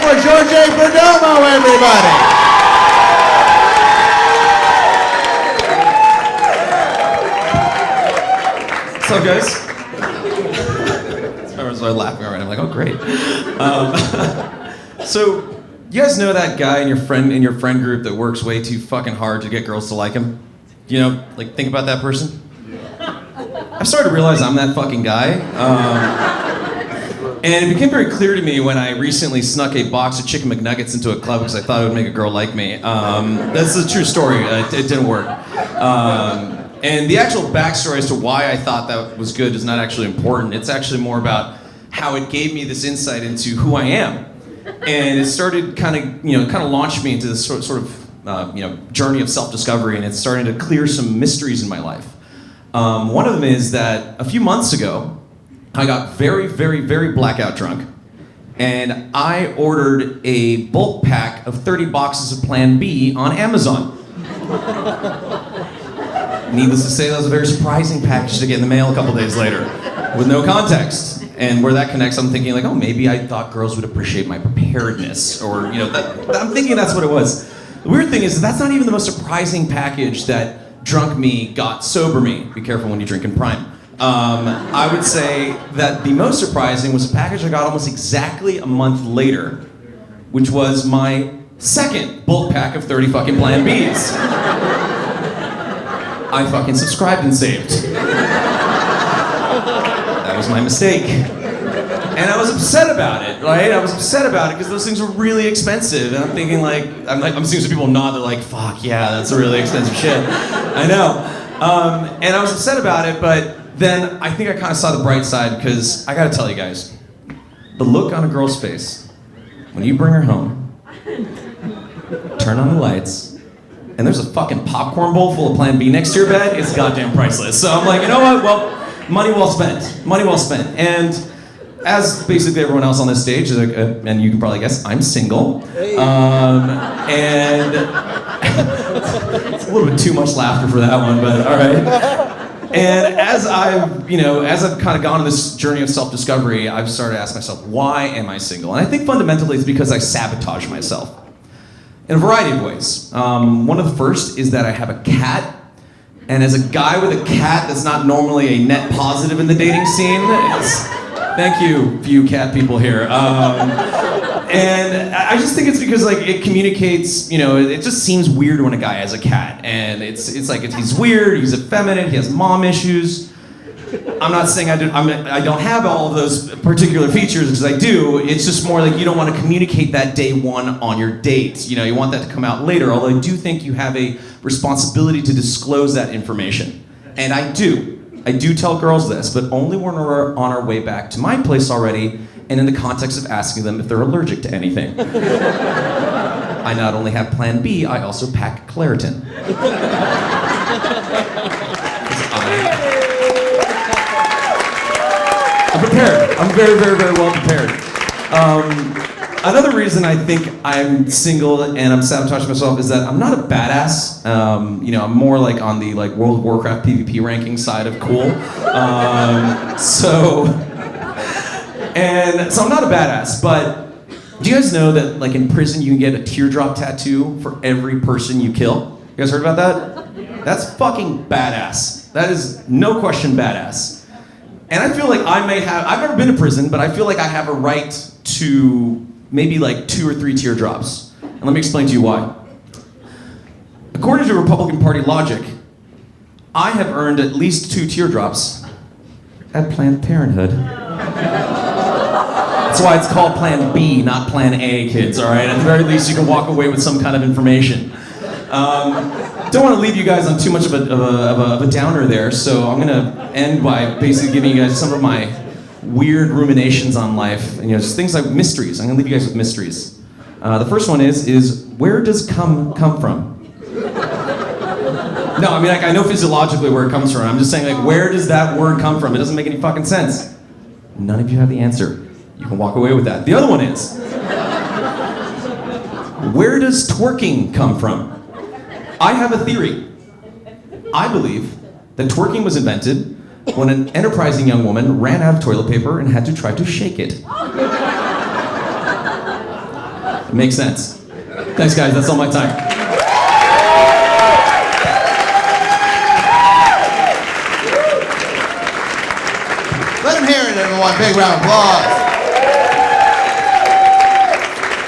for Jorge Perdomo, everybody. What's up, guys? I started laughing already. I'm like, oh, great. So, you guys know that guy in your friend group that works way too fucking hard to get girls to like him? You know, like, think about that person. I've started to realize I'm that fucking guy. And it became very clear to me when I recently snuck a box of chicken McNuggets into a club because I thought it would make a girl like me. That's a true story. It didn't work. And the actual backstory as to why I thought that was good is not actually important. It's actually more about how it gave me this insight into who I am. And it started kind of launched me into this sort of journey of self-discovery, and it's starting to clear some mysteries in my life. One of them is that a few months ago, I got very, very, very blackout drunk, and I ordered a bulk pack of 30 boxes of Plan B on Amazon. Needless to say, that was a very surprising package to get in the mail a couple days later, with no context. And where that connects, I'm thinking like, oh, maybe I thought girls would appreciate my preparedness, or I'm thinking that's what it was. The weird thing is that's not even the most surprising package that drunk me got sober me. Be careful when you drink in prime. I would say that the most surprising was a package I got almost exactly a month later, which was my second bulk pack of 30 fucking Plan Bs. I fucking subscribed and saved. That was my mistake. And I was upset about it, right? I was upset about it because those things were really expensive. And I'm thinking I'm seeing some people nod, they're like, fuck yeah, that's a really expensive shit. I know. And I was upset about it, but then I think I kind of saw the bright side because I gotta tell you guys, the look on a girl's face when you bring her home, turn on the lights, and there's a fucking popcorn bowl full of Plan B next to your bed, it's goddamn priceless. So I'm like, you know what? Well, money well spent. Money well spent. And as basically everyone else on this stage, and you can probably guess, I'm single. And it's a little bit too much laughter for that one, but all right. And as I've kind of gone on this journey of self-discovery, I've started to ask myself, why am I single? And I think fundamentally it's because I sabotage myself in a variety of ways. One of the first is that I have a cat. And as a guy with a cat that's not normally a net positive in the dating scene, thank you, few cat people here. And I just think it's because it communicates, it just seems weird when a guy has a cat. And it's like he's weird, he's effeminate, he has mom issues. I'm not saying I don't have all of those particular features, because I do. It's just more like you don't want to communicate that day one on your date. You want that to come out later, although I do think you have a responsibility to disclose that information. And I do tell girls this, but only when we're on our way back to my place already, and in the context of asking them if they're allergic to anything. I not only have Plan B, I also pack Claritin. I'm prepared. I'm very, very, very well prepared. Another reason I think I'm single and I'm sabotaging myself is that I'm not a badass. I'm more on the World of Warcraft PvP ranking side of cool. So I'm not a badass, but do you guys know that in prison you can get a teardrop tattoo for every person you kill? You guys heard about that? That's fucking badass. That is no question badass. And I feel like I've never been to prison, but I feel like I have a right to maybe 2 or 3 teardrops. And let me explain to you why. According to Republican Party logic, I have earned at least 2 teardrops at Planned Parenthood. That's why it's called Plan B, not Plan A, kids, all right? At the very least, you can walk away with some kind of information. Don't want to leave you guys on too much of a downer there, so I'm gonna end by basically giving you guys some of my weird ruminations on life, and just things like mysteries. I'm gonna leave you guys with mysteries. The first one is where does cum come from? No, I know physiologically where it comes from. I'm just saying where does that word come from? It doesn't make any fucking sense. None of you have the answer. You can walk away with that. The other one is, where does twerking come from? I have a theory. I believe that twerking was invented when an enterprising young woman ran out of toilet paper and had to try to shake it. Makes sense. Thanks, guys. That's all my time. Let him hear it, everyone. Big round of applause.